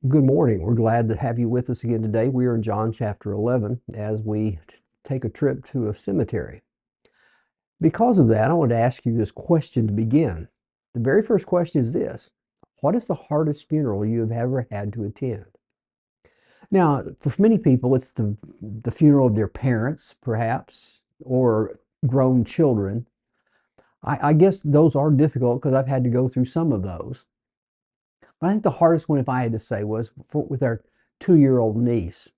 Good morning. We're glad to have you with us again today. We are in John chapter 11 as we take a trip to a cemetery. Because of that, I want to ask you this question to begin. The very first question is this: what is the hardest funeral you have ever had to attend? Now, for many people, it's the funeral of their parents, perhaps, or grown children. I guess those are difficult because I've had to go through some of those. But I think the hardest one, if I had to say, was with our 2-year-old niece.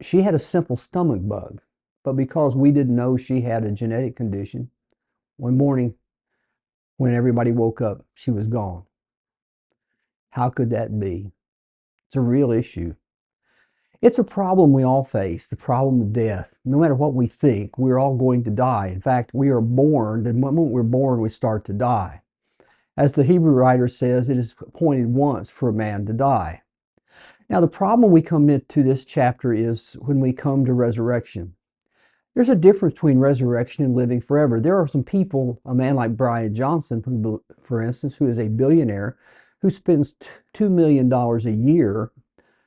She had a simple stomach bug, but because we didn't know she had a genetic condition, one morning when everybody woke up, she was gone. How could that be? It's a real issue. It's a problem we all face, the problem of death. No matter what we think, we're all going to die. In fact, we are born, the moment we're born, we start to die. As the Hebrew writer says, it is appointed once for a man to die. Now, the problem we come into this chapter is when we come to resurrection. There's a difference between resurrection and living forever. There are some people, a man like Brian Johnson, for instance, who is a billionaire, who spends $2 million a year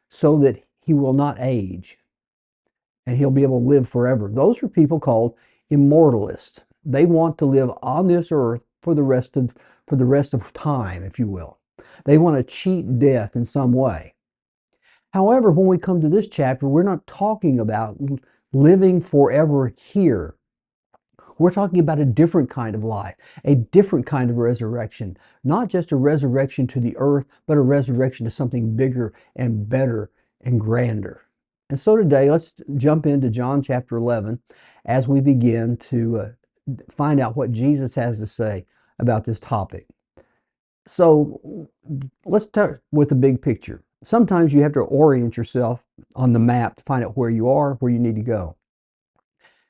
so that he will not age and he'll be able to live forever. Those are people called immortalists. They want to live on this earth for the rest of time, if you will. They want to cheat death in some way. However, when we come to this chapter, we're not talking about living forever here. We're talking about a different kind of life, a different kind of resurrection, not just a resurrection to the earth, but a resurrection to something bigger and better and grander. And so today, let's jump into John chapter 11 as we begin to find out what Jesus has to say about this topic. So let's start with the big picture. Sometimes you have to orient yourself on the map to find out where you are, where you need to go.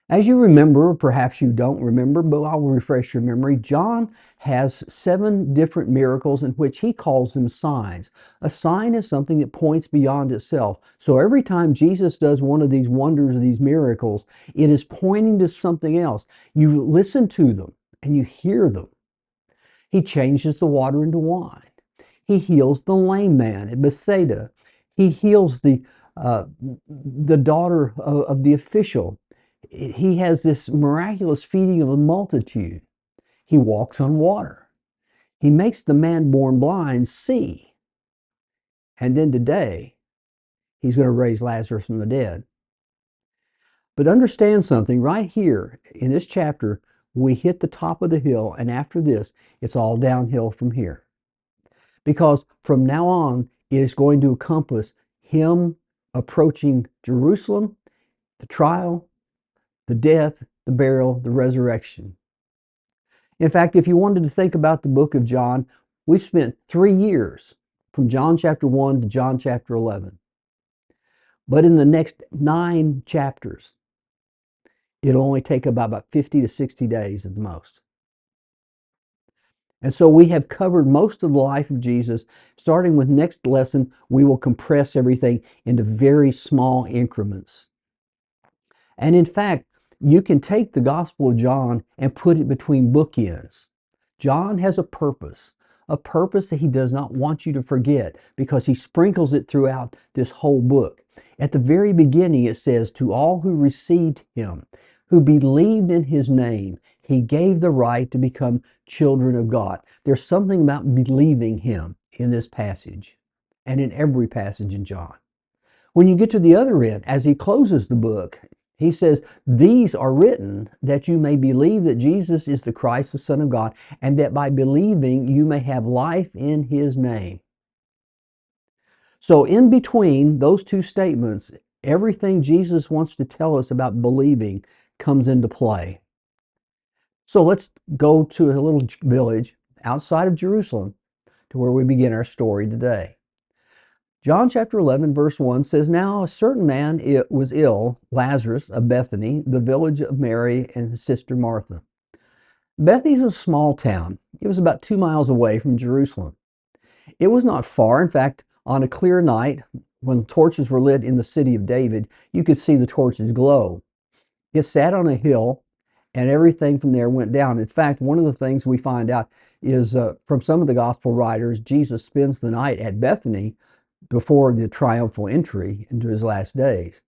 As you remember, or perhaps you don't remember, but I'll refresh your memory, John has 7 different miracles in which he calls them signs. A sign is something that points beyond itself. So every time Jesus does one of these wonders, or these miracles, it is pointing to something else. You listen to them and you hear them. He changes the water into wine. He heals the lame man at Bethsaida. He heals the daughter of the official. He has this miraculous feeding of a multitude. He walks on water. He makes the man born blind see. And then today, he's going to raise Lazarus from the dead. But understand something, right here in this chapter, we hit the top of the hill, and after this, it's all downhill from here. Because from now on, it is going to encompass him approaching Jerusalem, the trial, the death, the burial, the resurrection. In fact, if you wanted to think about the book of John, we've spent 3 years from John chapter 1 to John chapter 11. But in the next 9 chapters, it'll only take about 50 to 60 days at the most. And so we have covered most of the life of Jesus. Starting with next lesson, we will compress everything into very small increments. And in fact, you can take the Gospel of John and put it between bookends. John has a purpose that he does not want you to forget, because he sprinkles it throughout this whole book. At the very beginning, it says, "To all who received him, who believed in his name, he gave the right to become children of God." There's something about believing him in this passage and in every passage in John. When you get to the other end, as he closes the book, he says, "These are written that you may believe that Jesus is the Christ, the Son of God, and that by believing you may have life in his name." So in between those two statements, everything Jesus wants to tell us about believing comes into play. So let's go to a little village outside of Jerusalem to where we begin our story today. John chapter 11, verse 1 says, "Now a certain man was ill, Lazarus of Bethany, the village of Mary and his sister Martha." Bethany is a small town. It was about 2 miles away from Jerusalem. It was not far. In fact, on a clear night, when torches were lit in the city of David, you could see the torches glow. It sat on a hill, and everything from there went down. In fact, one of the things we find out is from some of the gospel writers, Jesus spends the night at Bethany before the triumphal entry into his last days.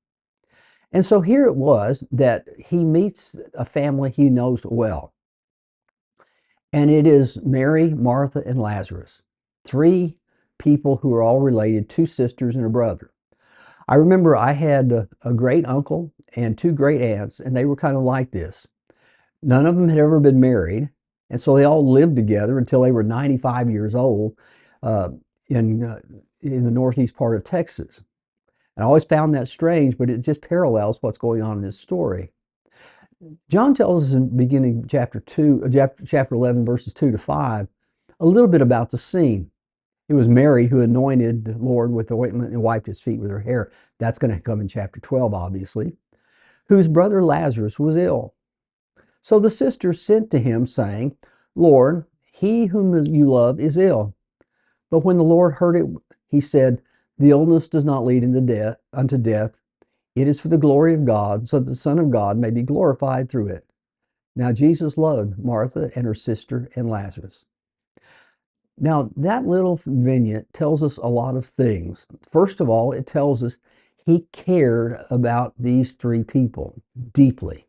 And so here it was that he meets a family he knows well. And it is Mary, Martha, and Lazarus, three people who are all related, two sisters and a brother. I remember I had a great uncle and two great aunts, and they were kind of like this. None of them had ever been married, and so they all lived together until they were 95 years old uh, in the northeast part of Texas. And I always found that strange, but it just parallels what's going on in this story. John tells us in beginning chapter 11, verses 2 to 5, a little bit about the scene. It was Mary who anointed the Lord with the ointment and wiped his feet with her hair. That's going to come in chapter 12, obviously. Whose brother Lazarus was ill. So the sisters sent to him, saying, Lord, he whom you love is ill. But when the Lord heard it, he said, the illness does not lead unto death. It is for the glory of God, so that the Son of God may be glorified through it. Now Jesus loved Martha and her sister and Lazarus. Now that little vignette tells us a lot of things. First of all, it tells us he cared about these three people deeply.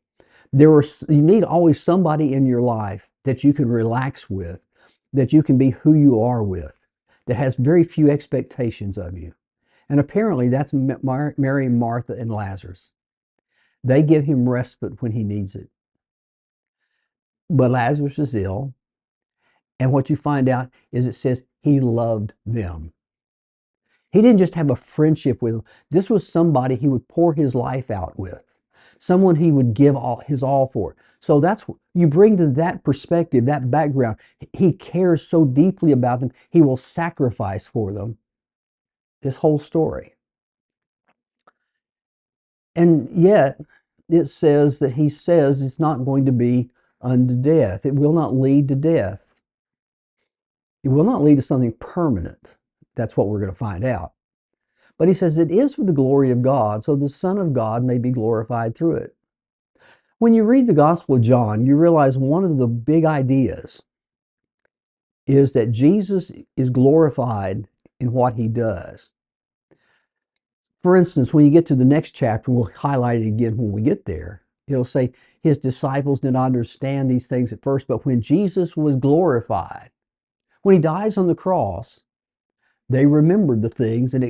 You need always somebody in your life that you can relax with, that you can be who you are with, that has very few expectations of you. And apparently that's Mary, Martha, and Lazarus. They give him respite when he needs it. But Lazarus is ill, and what you find out is it says he loved them. He didn't just have a friendship with them. This was somebody he would pour his life out with, someone he would give his all for. So that's you bring to that perspective, that background. He cares so deeply about them, he will sacrifice for them. This whole story. And yet, it says that he says it's not going to be unto death. It will not lead to death. It will not lead to something permanent. That's what we're going to find out. But he says it is for the glory of God, so the Son of God may be glorified through it. When you read the Gospel of John, you realize one of the big ideas is that Jesus is glorified in what he does. For instance, when you get to the next chapter, we'll highlight it again when we get there. It'll say, his disciples did not understand these things at first, but when Jesus was glorified, when he dies on the cross, they remembered the things and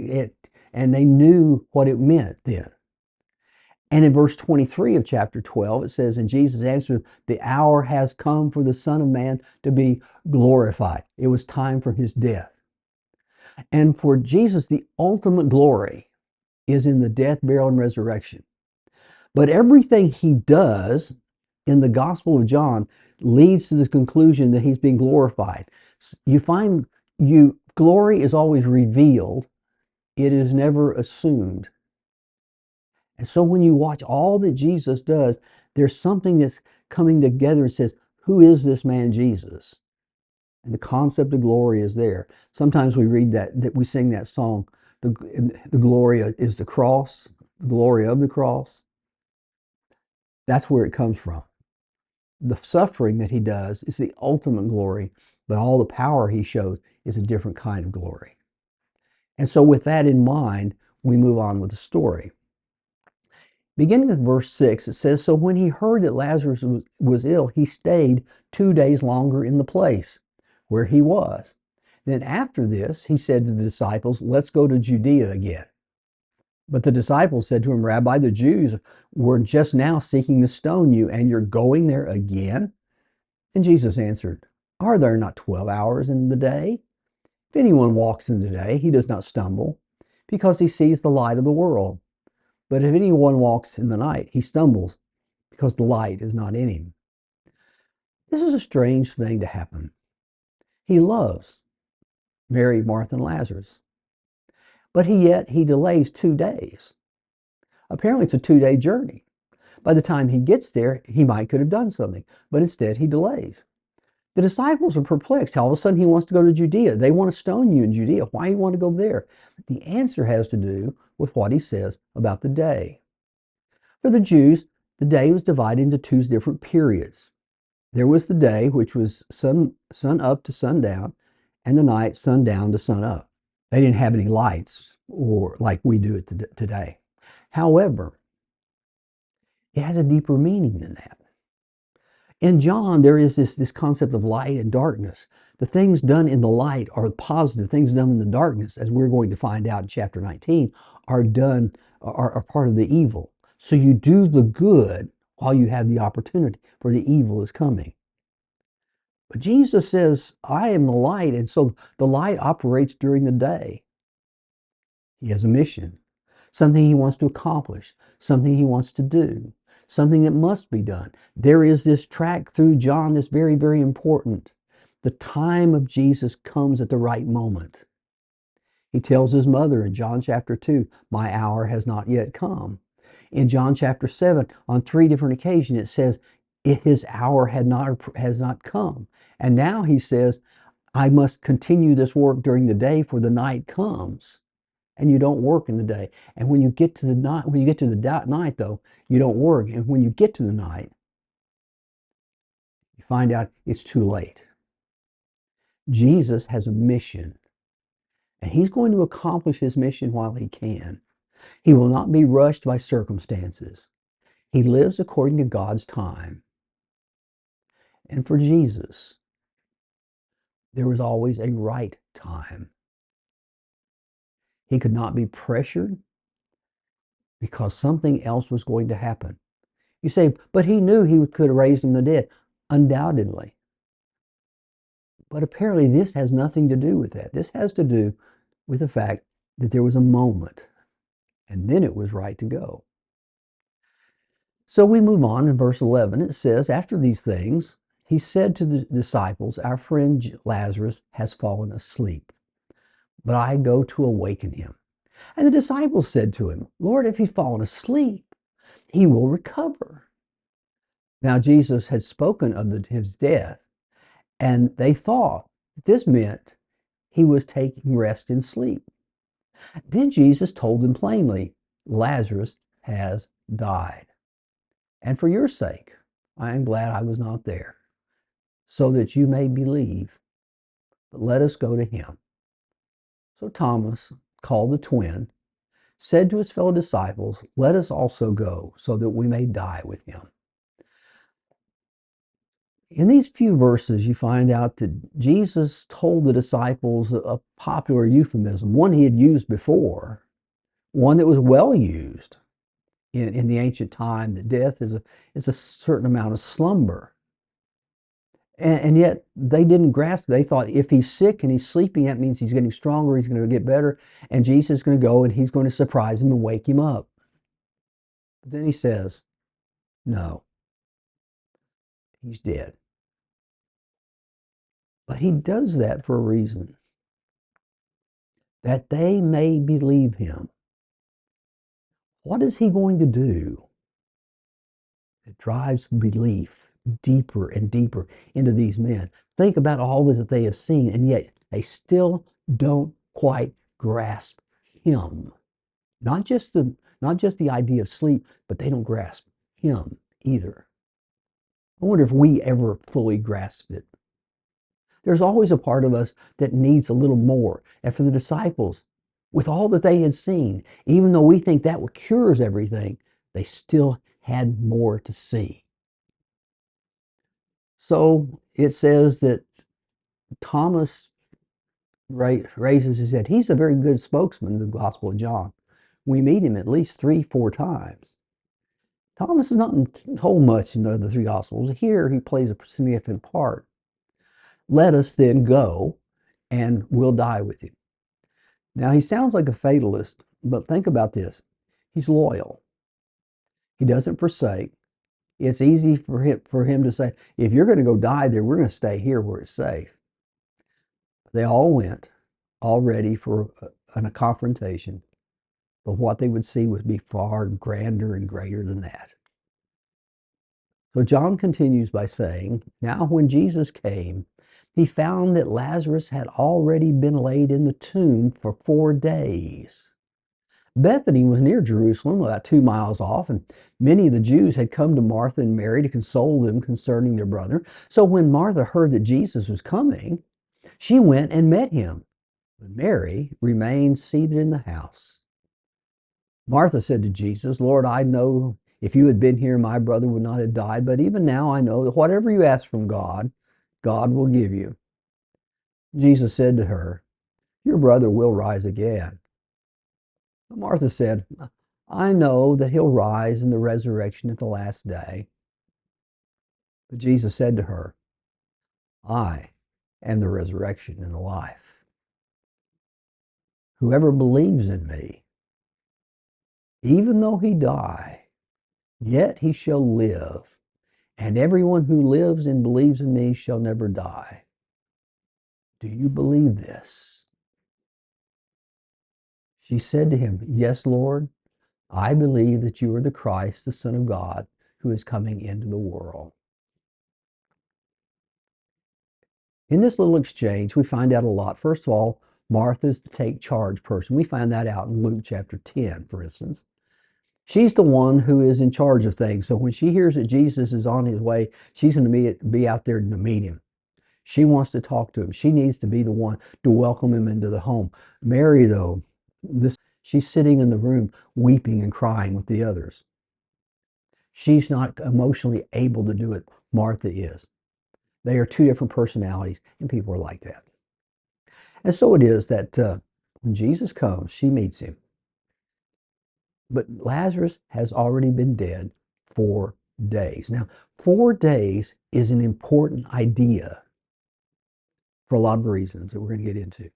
they knew what it meant then. And in verse 23 of chapter 12, it says, and Jesus answered, the hour has come for the Son of Man to be glorified. It was time for his death. And for Jesus, the ultimate glory is in the death, burial, and resurrection. But everything he does in the Gospel of John leads to the conclusion that he's being glorified. You find glory is always revealed. It is never assumed. And so when you watch all that Jesus does, there's something that's coming together and says, who is this man Jesus? And the concept of glory is there. Sometimes we read that we sing that song, the glory is the cross, the glory of the cross. That's where it comes from. The suffering that he does is the ultimate glory, but all the power he shows is a different kind of glory. And so with that in mind, we move on with the story. Beginning with verse 6, it says, so when he heard that Lazarus was ill, he stayed 2 days longer in the place where he was. Then after this, he said to the disciples, let's go to Judea again. But the disciples said to him, Rabbi, the Jews were just now seeking to stone you, and you're going there again? And Jesus answered, are there not 12 hours in the day? If anyone walks in the day, he does not stumble, because he sees the light of the world. But if anyone walks in the night, he stumbles, because the light is not in him. This is a strange thing to happen. He loves Mary, Martha, and Lazarus. But yet he delays 2 days. Apparently it's a 2-day journey. By the time he gets there, he could have done something, but instead he delays. The disciples are perplexed. All of a sudden he wants to go to Judea. They want to stone you in Judea. Why do you want to go there? The answer has to do with what he says about the day. For the Jews, the day was divided into 2 different periods. There was the day, which was sun up to sundown, and the night, sundown to sun up. They didn't have any lights or like we do it today. However, it has a deeper meaning than that. In John, there is this concept of light and darkness. The things done in the light are positive. Things done in the darkness, as we're going to find out in chapter 19, are part of the evil. So you do the good while you have the opportunity, for the evil is coming. But Jesus says, I am the light, and so the light operates during the day. He has a mission, something he wants to accomplish, something he wants to do, something that must be done. There is this track through John that's very, very important. The time of Jesus comes at the right moment. He tells his mother in John chapter 2, my hour has not yet come. In John chapter 7, on 3 different occasions, it says, his hour has not come. And now he says, I must continue this work during the day, for the night comes. And you don't work in the day. And when you get to the night, though, you don't work. And when you get to the night, you find out it's too late. Jesus has a mission, and he's going to accomplish his mission while he can. He will not be rushed by circumstances. He lives according to God's time. And for Jesus, there was always a right time. He could not be pressured because something else was going to happen. You say, but he knew he could have raised from the dead. Undoubtedly. But apparently this has nothing to do with that. This has to do with the fact that there was a moment, and then it was right to go. So we move on in verse 11. It says, after these things, he said to the disciples, our friend Lazarus has fallen asleep, but I go to awaken him. And the disciples said to him, Lord, if he's fallen asleep, he will recover. Now Jesus had spoken of his death, and they thought this meant he was taking rest in sleep. Then Jesus told them plainly, Lazarus has died. And for your sake, I am glad I was not there, so that you may believe. But let us go to him. So Thomas, called the twin, said to his fellow disciples, let us also go, so that we may die with him. In these few verses, you find out that Jesus told the disciples a popular euphemism, one he had used before, one that was well used in the ancient time, that death is a certain amount of slumber. And yet they didn't grasp it. They thought if he's sick and he's sleeping, that means he's getting stronger, he's going to get better, and Jesus is going to go and he's going to surprise him and wake him up. But then he says, no, he's dead. But he does that for a reason, that they may believe him. What is he going to do? It drives belief deeper and deeper into these men. Think about all this that they have seen, and yet they still don't quite grasp him. Not just the idea of sleep, but they don't grasp him either. I wonder if we ever fully grasp it. There's always a part of us that needs a little more. And for the disciples, with all that they had seen, even though we think that cures everything, they still had more to see. So it says that Thomas raises his head. He's a very good spokesman in the Gospel of John. We meet him at least 3-4 times. Thomas is not told much in the other 3 Gospels. Here he plays a significant part. Let us then go, and we'll die with him. Now he sounds like a fatalist, but think about this. He's loyal. He doesn't forsake. It's easy for him to say, if you're going to go die there, we're going to stay here where it's safe. They all went, all ready for a confrontation, but what they would see would be far grander and greater than that. So John continues by saying, now when Jesus came, he found that Lazarus had already been laid in the tomb for 4 days. Bethany was near Jerusalem, about 2 miles off, and many of the Jews had come to Martha and Mary to console them concerning their brother. So when Martha heard that Jesus was coming, she went and met him. But Mary remained seated in the house. Martha said to Jesus, Lord, I know if you had been here, my brother would not have died. But even now I know that whatever you ask from God, God will give you. Jesus said to her, your brother will rise again. But Martha said, I know that he'll rise in the resurrection at the last day. But Jesus said to her, I am the resurrection and the life. Whoever believes in me, even though he die, yet he shall live. And everyone who lives and believes in me shall never die. Do you believe this? She said to him, yes, Lord, I believe that you are the Christ, the Son of God, who is coming into the world. In this little exchange, we find out a lot. First of all, Martha's the take charge person. We find that out in Luke chapter 10, for instance. She's the one who is in charge of things. So when she hears that Jesus is on his way, she's going to be out there to meet him. She wants to talk to him. She needs to be the one to welcome him into the home. Mary, though, she's sitting in the room weeping and crying with the others. She's not emotionally able to do it. Martha is. They are two different personalities, and people are like that. And so it is that when Jesus comes, she meets him. But Lazarus has already been dead 4 days. Now, 4 days is an important idea for a lot of the reasons that we're going to get into.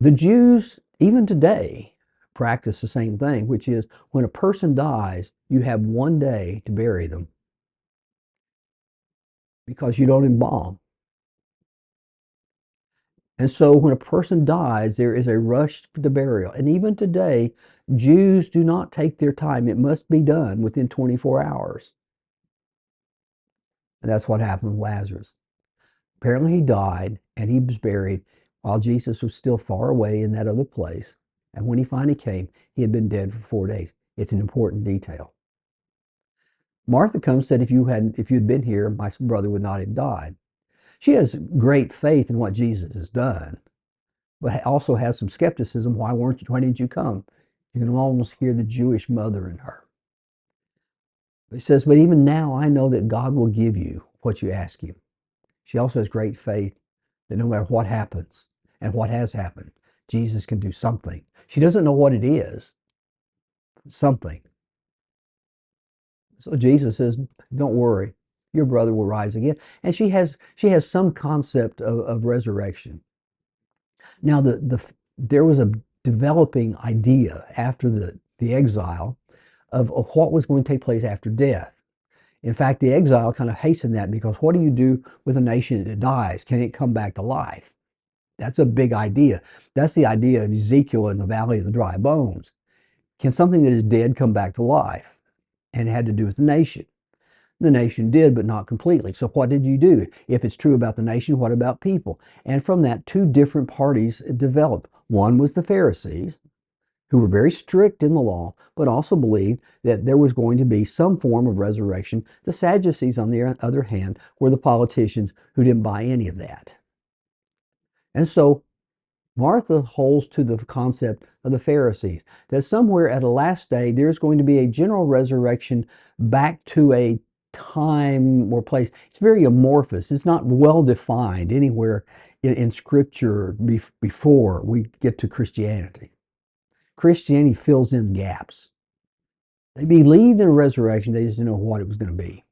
The Jews, even today, practice the same thing, which is when a person dies, you have 1 day to bury them because you don't embalm. And so when a person dies, there is a rush to burial. And even today, Jews do not take their time. It must be done within 24 hours. And that's what happened with Lazarus. Apparently, he died and he was buried while Jesus was still far away in that other place. And when he finally came, he had been dead for 4 days. It's an important detail. Martha comes and said, if you'd been here, my brother would not have died. She has great faith in what Jesus has done, but also has some skepticism. Why didn't you come? You can almost hear the Jewish mother in her. He says, but even now I know that God will give you what you ask him. She also has great faith that no matter what happens and what has happened, Jesus can do something. She doesn't know what it is, something. So Jesus says, don't worry, your brother will rise again. And she has some concept of resurrection. Now, there was a developing idea after the exile of what was going to take place after death. In fact, the exile kind of hastened that, because what do you do with a nation that dies? Can it come back to life? That's a big idea. That's the idea of Ezekiel in the valley of the dry bones. Can something that is dead come back to life? And it had to do with the nation. The nation did, but not completely. So what did you do? If it's true about the nation, what about people? And from that, two different parties developed. One was the Pharisees, who were very strict in the law, but also believed that there was going to be some form of resurrection. The Sadducees, on the other hand, were the politicians who didn't buy any of that. And so Martha holds to the concept of the Pharisees, that somewhere at a last day, there's going to be a general resurrection back to a time or place. It's very amorphous. It's not well defined anywhere in Scripture before we get to Christianity. Christianity fills in gaps. They believed in a resurrection, they just didn't know what it was going to be.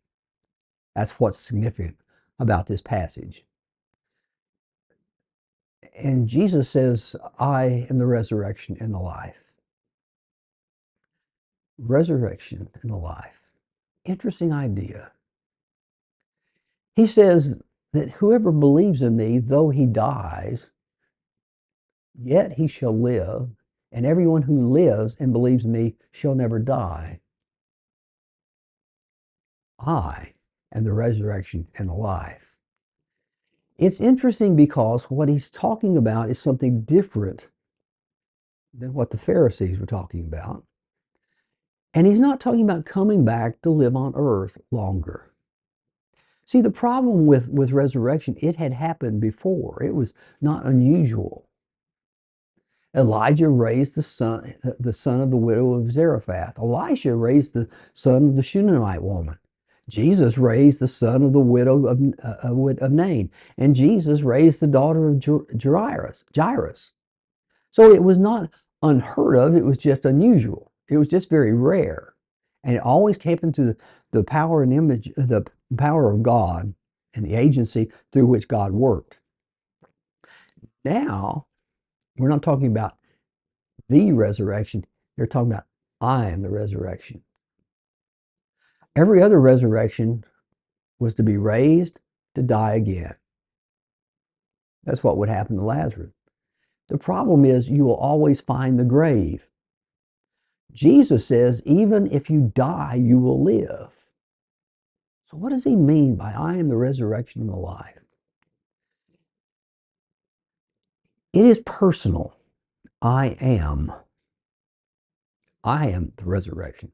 That's what's significant about this passage. And Jesus says, I am the resurrection and the life. Resurrection and the life. Interesting idea. He says that whoever believes in me, though he dies, yet he shall live, and everyone who lives and believes in me shall never die. I am the resurrection and the life. It's interesting because what he's talking about is something different than what the Pharisees were talking about. And he's not talking about coming back to live on earth longer. See, the problem with resurrection, it had happened before. It was not unusual. Elijah raised the son of the widow of Zarephath. Elisha raised the son of the Shunammite woman. Jesus raised the son of the widow of Nain. And Jesus raised the daughter of Jairus. So it was not unheard of, it was just unusual. It was just very rare. And it always came into the power and image, the power of God and the agency through which God worked. Now, we're not talking about the resurrection, they're talking about I am the resurrection. Every other resurrection was to be raised, to die again. That's what would happen to Lazarus. The problem is you will always find the grave. Jesus says, even if you die, you will live. So what does he mean by I am the resurrection and the life? It is personal. I am. I am the resurrection.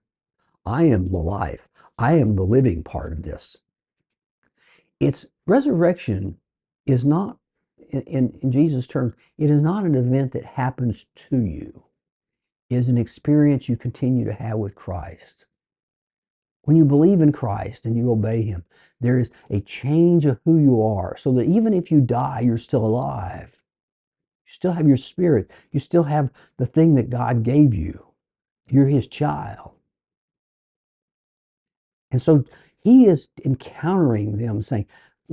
I am the life. I am the living part of this. It's resurrection is not, in Jesus' terms, it is not an event that happens to you. It is an experience you continue to have with Christ. When you believe in Christ and you obey him, there is a change of who you are, so that even if you die, you're still alive. You still have your spirit. You still have the thing that God gave you. You're his child. And so he is encountering them saying,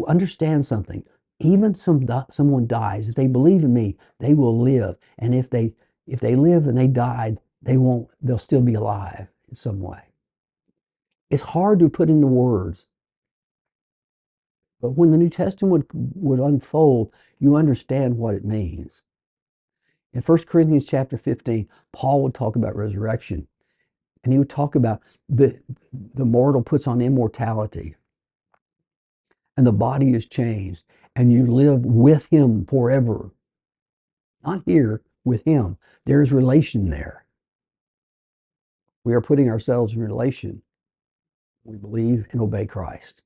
understand something. Even someone dies, if they believe in me, they will live. And if they live and they died, they'll still be alive in some way. It's hard to put into words. But when the New Testament would unfold, you understand what it means. In 1 Corinthians chapter 15, Paul would talk about resurrection. And he would talk about the mortal puts on immortality. And the body is changed. And you live with him forever. Not here, with him. There is relation there. We are putting ourselves in relation. We believe and obey Christ.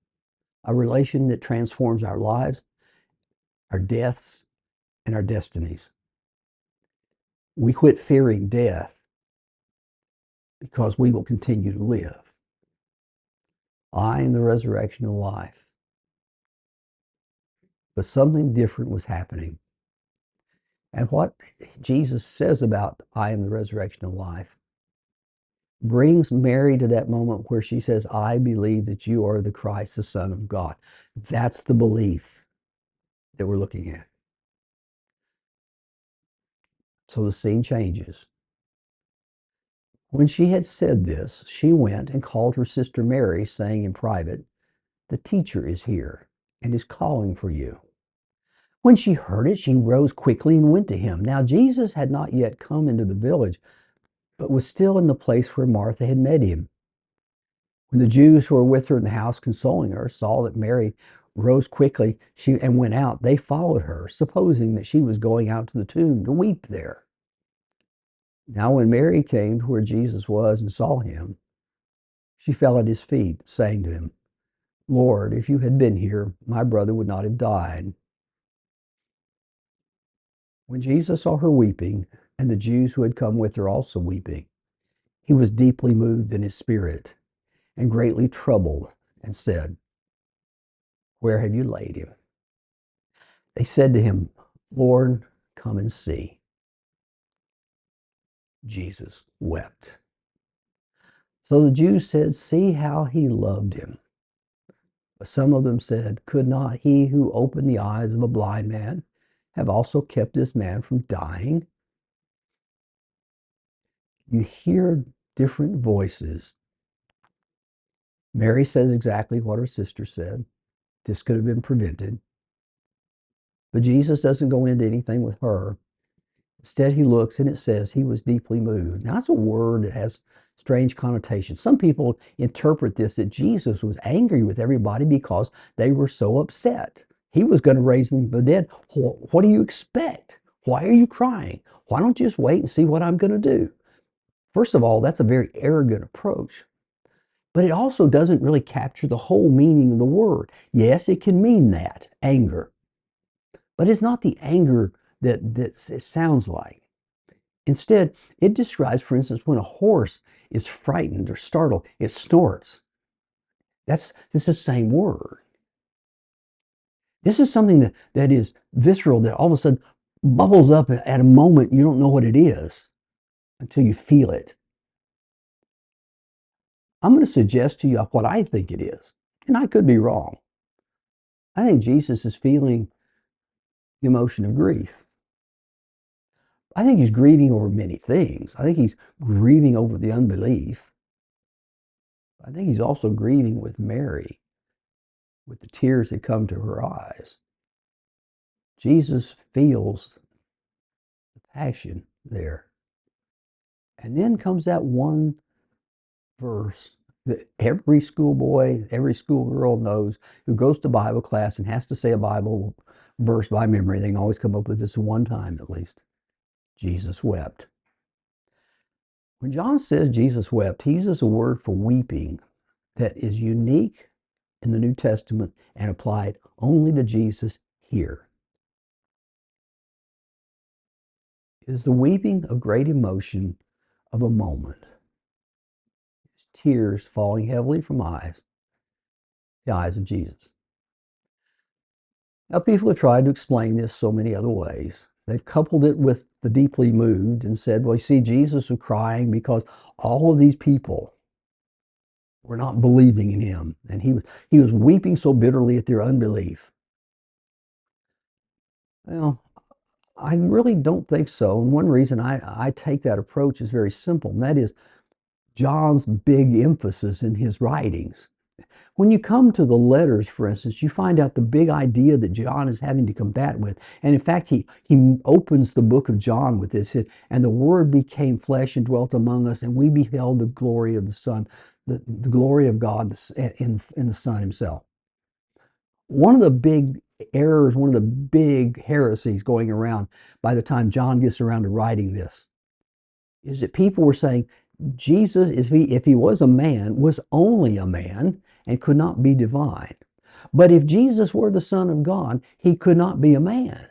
A relation that transforms our lives, our deaths, and our destinies. We quit fearing death because we will continue to live. I am the resurrection and life. But something different was happening. And what Jesus says about I am the resurrection and life brings Mary to that moment where she says, I believe that you are the Christ, the Son of God. That's the belief that we're looking at. So the scene changes. When she had said this, she went and called her sister Mary, saying in private, the teacher is here and is calling for you. When she heard it, she rose quickly and went to him. Now Jesus had not yet come into the village, but was still in the place where Martha had met him. When the Jews who were with her in the house consoling her saw that Mary rose quickly and went out, they followed her, supposing that she was going out to the tomb to weep there. Now when Mary came to where Jesus was and saw him, she fell at his feet, saying to him, Lord, if you had been here, my brother would not have died. When Jesus saw her weeping, and the Jews who had come with her also weeping, he was deeply moved in his spirit and greatly troubled, and said, where have you laid him? They said to him, Lord, come and see. Jesus wept. So the Jews said, see how he loved him. But some of them said, could not he who opened the eyes of a blind man have also kept this man from dying? You hear different voices. Mary says exactly what her sister said. This could have been prevented. But Jesus doesn't go into anything with her. Instead, he looks and it says he was deeply moved. Now, that's a word that has strange connotations. Some people interpret this that Jesus was angry with everybody because they were so upset. He was going to raise them from the dead. What do you expect? Why are you crying? Why don't you just wait and see what I'm going to do? First of all, that's a very arrogant approach. but it also doesn't really capture the whole meaning of the word. Yes, it can mean that, anger, but it's not the anger that it sounds like. Instead, it describes, for instance, when a horse is frightened or startled, it snorts. This is the same word. This is something that is visceral, that all of a sudden bubbles up at a moment you don't know what it is until you feel it. I'm going to suggest to you what I think it is, and I could be wrong. I think Jesus is feeling the emotion of grief. I think he's grieving over many things. I think he's grieving over the unbelief. I think he's also grieving with Mary, with the tears that come to her eyes. Jesus feels the passion there. And then comes that one verse that every schoolboy, every schoolgirl knows who goes to Bible class and has to say a Bible verse by memory. They can always come up with this one time at least. Jesus wept. When John says Jesus wept, he uses a word for weeping that is unique in the New Testament and applied only to Jesus here. It is the weeping of great emotion of a moment. Tears falling heavily from the eyes of Jesus. Now, people have tried to explain this so many other ways. They've coupled it with the deeply moved and said, well, you see, Jesus was crying because all of these people were not believing in him, and he was weeping so bitterly at their unbelief. Well, I really don't think so. And one reason I take that approach is very simple, and that is John's big emphasis in his writings. When you come to the letters, for instance, you find out the big idea that John is having to combat with. And in fact, he opens the book of John with this, and the Word became flesh and dwelt among us, and we beheld the glory of the Son, the glory of God in the Son himself. One of the big errors, one of the big heresies going around by the time John gets around to writing this is that people were saying Jesus, if he was a man, was only a man and could not be divine. But if Jesus were the Son of God, he could not be a man.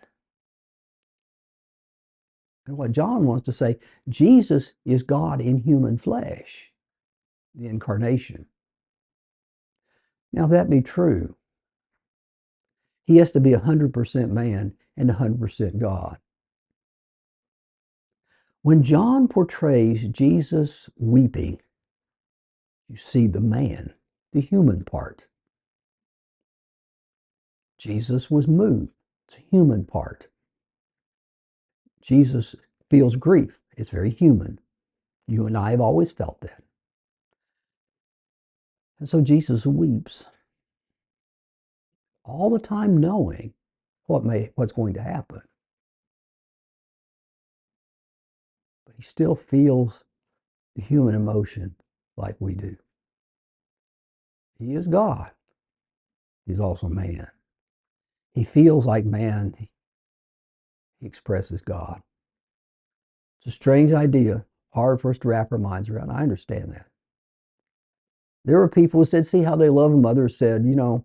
And what John wants to say, Jesus is God in human flesh, the incarnation. Now, if that be true, he has to be 100% man and 100% God. When John portrays Jesus weeping, you see the man, the human part. Jesus was moved. It's a human part. Jesus feels grief. It's very human. You and I have always felt that. And so Jesus weeps, all the time knowing what's going to happen. But he still feels the human emotion like we do. He is God. He's also man. He feels like man. He expresses God. It's a strange idea, hard for us to wrap our minds around. I understand that. There were people who said, see how they love him. Others said, you know,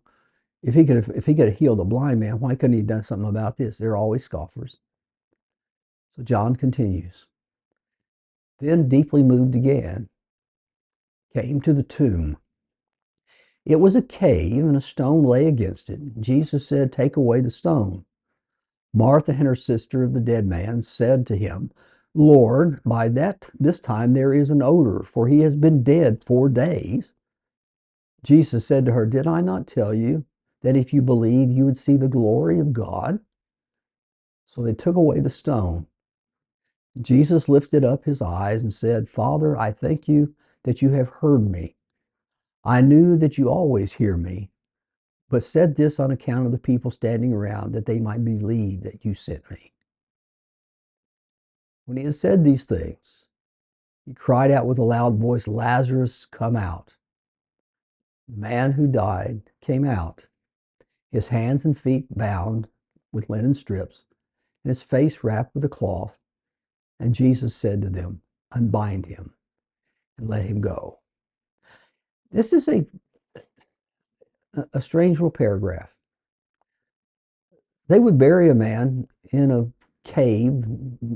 if he could have healed a blind man, why couldn't he have done something about this? They're always scoffers. So John continues. Then, deeply moved again, came to the tomb. It was a cave, and a stone lay against it. Jesus said, take away the stone. Martha and her sister of the dead man said to him, Lord, by this time there is an odor, for he has been dead 4 days. Jesus said to her, did I not tell you that if you believed, you would see the glory of God? So they took away the stone. Jesus lifted up his eyes and said, Father, I thank you that you have heard me. I knew that you always hear me, but said this on account of the people standing around, that they might believe that you sent me. When he had said these things, he cried out with a loud voice, Lazarus, come out. The man who died came out, his hands and feet bound with linen strips, and his face wrapped with a cloth. And Jesus said to them, unbind him and let him go. This is a strange little paragraph. They would bury a man in a cave.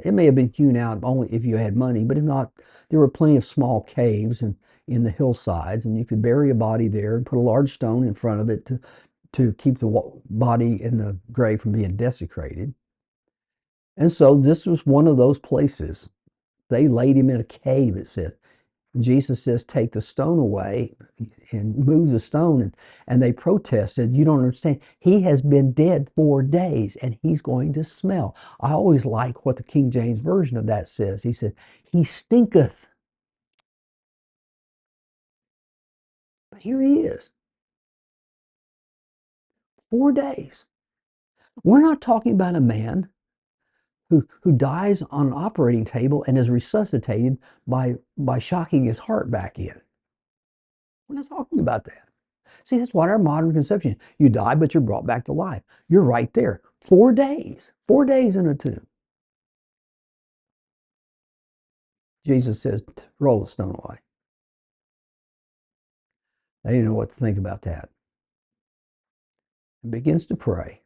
It may have been hewn out only if you had money, but if not, there were plenty of small caves in the hillsides, and you could bury a body there and put a large stone in front of it to keep the body in the grave from being desecrated. And so this was one of those places. They laid him in a cave, it says. Jesus says, take the stone away and move the stone. And they protested, you don't understand. He has been dead 4 days and he's going to smell. I always like what the King James Version of that says. He said, he stinketh. But here he is, 4 days. We're not talking about a man who dies on an operating table and is resuscitated by shocking his heart back in. We're not talking about that. See, that's what our modern conception is. You die, but you're brought back to life. You're right there. 4 days. 4 days in a tomb. Jesus says, roll the stone away. They didn't know what to think about that. He begins to pray.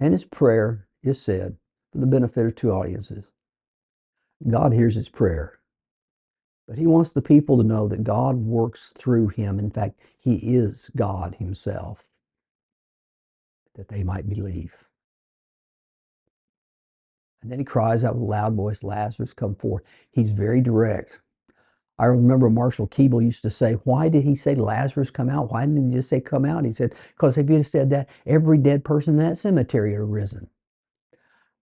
And his prayer is said for the benefit of two audiences. God hears his prayer. But he wants the people to know that God works through him. In fact, he is God himself, that they might believe. And then he cries out with a loud voice, Lazarus, come forth. He's very direct. I remember Marshall Keeble used to say, why did he say Lazarus come out? Why didn't he just say come out? He said, because if he had said that, every dead person in that cemetery had arisen.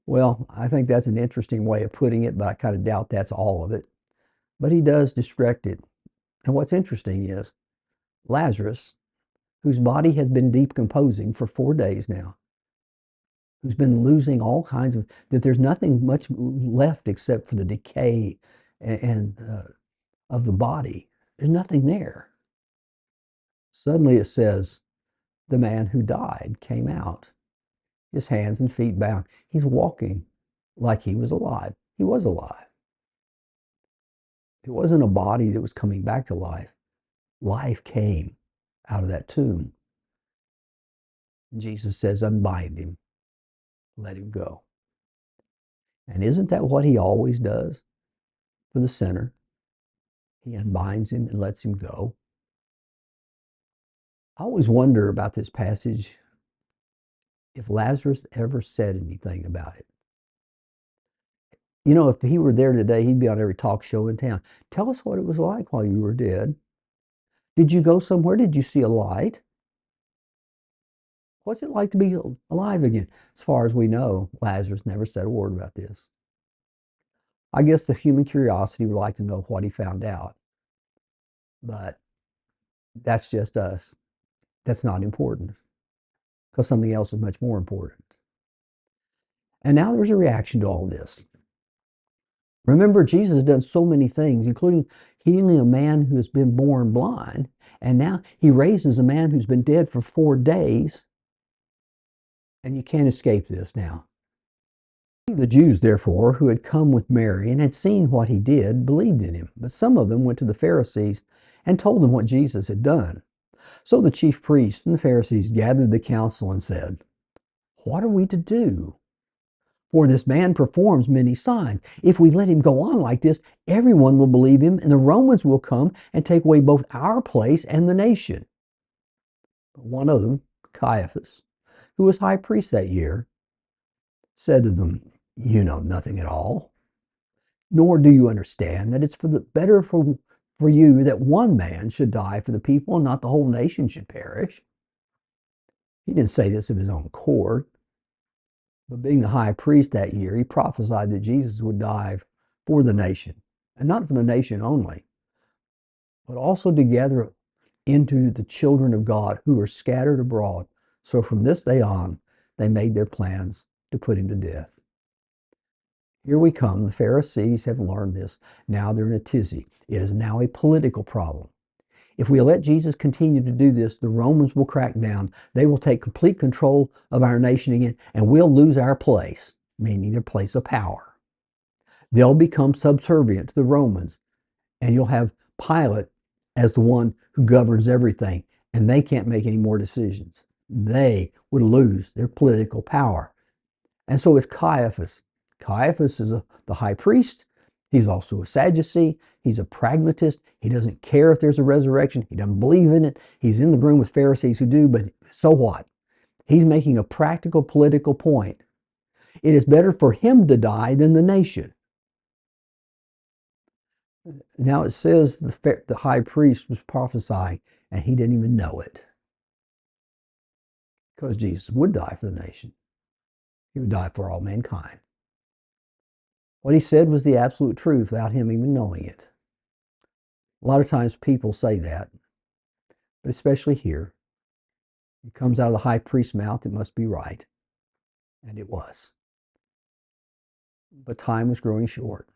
Well, I think that's an interesting way of putting it, but I kind of doubt that's all of it. But he does direct it. And what's interesting is Lazarus, whose body has been decomposing for 4 days now, who's been losing all kinds of, that there's nothing much left except for the decay and of the body. There's nothing there. Suddenly it says, the man who died came out, his hands and feet bound. He's walking like he was alive. He was alive. It wasn't a body that was coming back to life. Life came out of that tomb. And Jesus says, unbind him. Let him go. And isn't that what he always does for the sinner? He unbinds him and lets him go. I always wonder about this passage if Lazarus ever said anything about it. You know, if he were there today, he'd be on every talk show in town. Tell us what it was like while you were dead. Did you go somewhere? Did you see a light? What's it like to be alive again? As far as we know, Lazarus never said a word about this. I guess the human curiosity would like to know what he found out. But that's just us. That's not important, because something else is much more important. And now there's a reaction to all this. Remember, Jesus has done so many things, including healing a man who has been born blind, and now he raises a man who's been dead for 4 days, and you can't escape this now. The Jews, therefore, who had come with Mary and had seen what he did, believed in him. But some of them went to the Pharisees and told them what Jesus had done. So the chief priests and the Pharisees gathered the council and said, what are we to do? For this man performs many signs. If we let him go on like this, everyone will believe him, and the Romans will come and take away both our place and the nation. But one of them, Caiaphas, who was high priest that year, said to them, you know nothing at all, nor do you understand that it's better for you that one man should die for the people and not the whole nation should perish. He didn't say this of his own accord. But being the high priest that year, he prophesied that Jesus would die for the nation, and not for the nation only, but also to gather into the children of God who are scattered abroad. So from this day on, they made their plans to put him to death. Here we come. The Pharisees have learned this. Now they're in a tizzy. It is now a political problem. If we let Jesus continue to do this, the Romans will crack down. They will take complete control of our nation again, and we'll lose our place, meaning their place of power. They'll become subservient to the Romans, and you'll have Pilate as the one who governs everything, and they can't make any more decisions. They would lose their political power. And so is Caiaphas. Caiaphas is the high priest. He's also a Sadducee. He's a pragmatist. He doesn't care if there's a resurrection. He doesn't believe in it. He's in the room with Pharisees who do, but so what? He's making a practical political point. It is better for him to die than the nation. Now it says the high priest was prophesying and he didn't even know it, because Jesus would die for the nation. He would die for all mankind. What he said was the absolute truth without him even knowing it. A lot of times people say that, but especially here, it comes out of the high priest's mouth, it must be right. And it was. But time was growing short.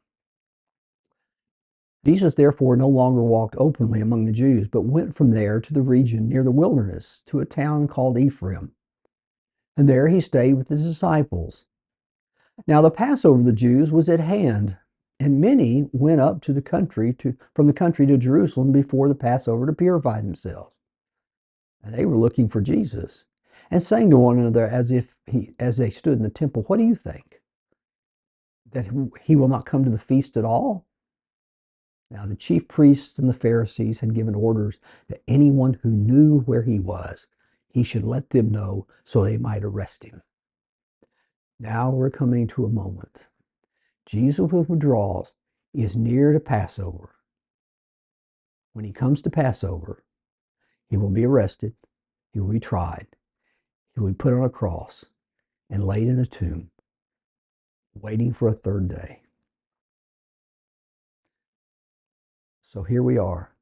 Jesus therefore no longer walked openly among the Jews, but went from there to the region near the wilderness, to a town called Ephraim. And there he stayed with his disciples. Now the Passover of the Jews was at hand, and many went up to the country from the country to Jerusalem before the Passover to purify themselves. And they were looking for Jesus, and saying to one another as they stood in the temple, "What do you think? That he will not come to the feast at all?" Now the chief priests and the Pharisees had given orders that anyone who knew where he was, he should let them know so they might arrest him. Now we're coming to a moment. Jesus withdraws, is near to Passover. When he comes to Passover, he will be arrested, he will be tried, he will be put on a cross and laid in a tomb, waiting for a third day. So here we are,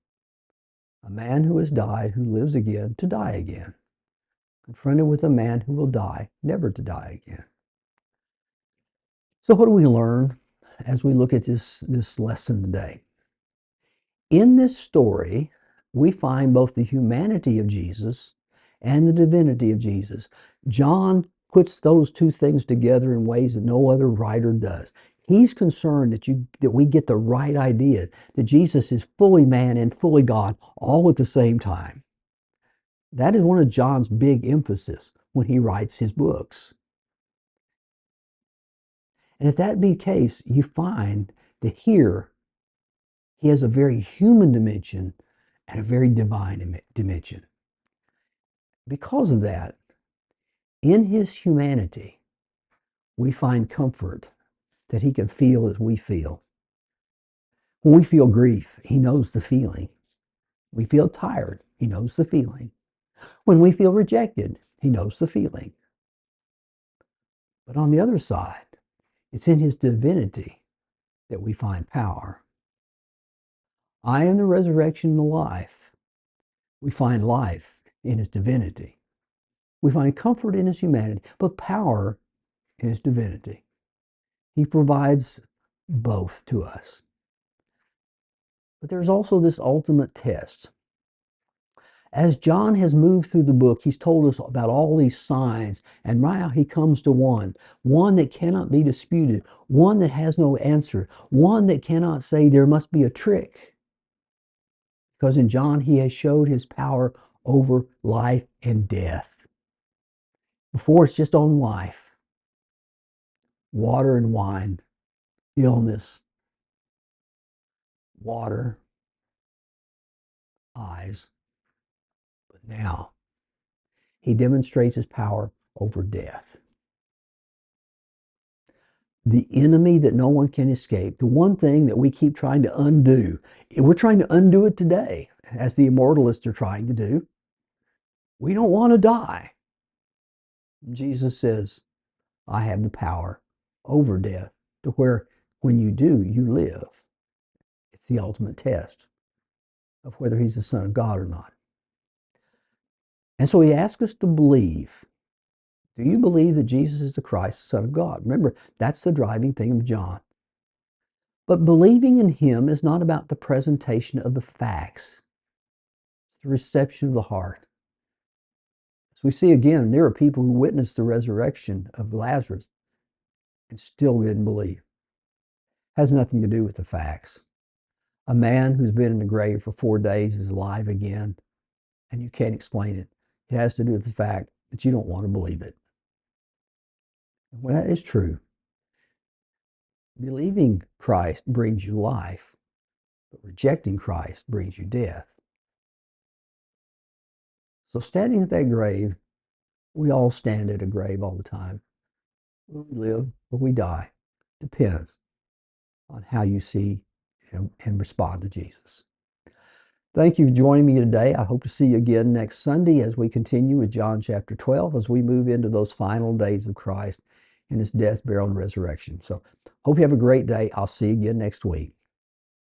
a man who has died, who lives again to die again, confronted with a man who will die, never to die again. So what do we learn as we look at this lesson today? In this story, we find both the humanity of Jesus and the divinity of Jesus. John puts those two things together in ways that no other writer does. He's concerned that we get the right idea, that Jesus is fully man and fully God, all at the same time. That is one of John's big emphasis when he writes his books. And if that be the case, you find that here he has a very human dimension and a very divine dimension. Because of that, in his humanity, we find comfort that he can feel as we feel. When we feel grief, he knows the feeling. We feel tired, he knows the feeling. When we feel rejected, he knows the feeling. But on the other side, it's in his divinity that we find power. I am the resurrection and the life. We find life in his divinity. We find comfort in his humanity, but power in his divinity. He provides both to us. But there's also this ultimate test. As John has moved through the book, he's told us about all these signs, and now he comes to one that cannot be disputed, one that has no answer, one that cannot say there must be a trick. Because in John, he has showed his power over life and death. Before, it's just on life, water and wine, illness, water, eyes. But now, he demonstrates his power over death. The enemy that no one can escape, the one thing that we keep trying to undo. We're trying to undo it today, as the immortalists are trying to do. We don't want to die. Jesus says, I have the power over death, to where when you do, you live. It's the ultimate test of whether he's the Son of God or not. And so he asks us to believe. Do you believe that Jesus is the Christ, the Son of God? Remember, that's the driving thing of John. But believing in him is not about the presentation of the facts. It's the reception of the heart. As we see again, there are people who witnessed the resurrection of Lazarus and still didn't believe. It has nothing to do with the facts. A man who's been in the grave for 4 days is alive again, and you can't explain it. It has to do with the fact that you don't want to believe it. Well, that is true. Believing Christ brings you life, but rejecting Christ brings you death. So standing at that grave, we all stand at a grave all the time. We live or we die. Depends on how you see and respond to Jesus. Thank you for joining me today. I hope to see you again next Sunday as we continue with John chapter 12 as we move into those final days of Christ in his death, burial, and resurrection. So hope you have a great day. I'll see you again next week.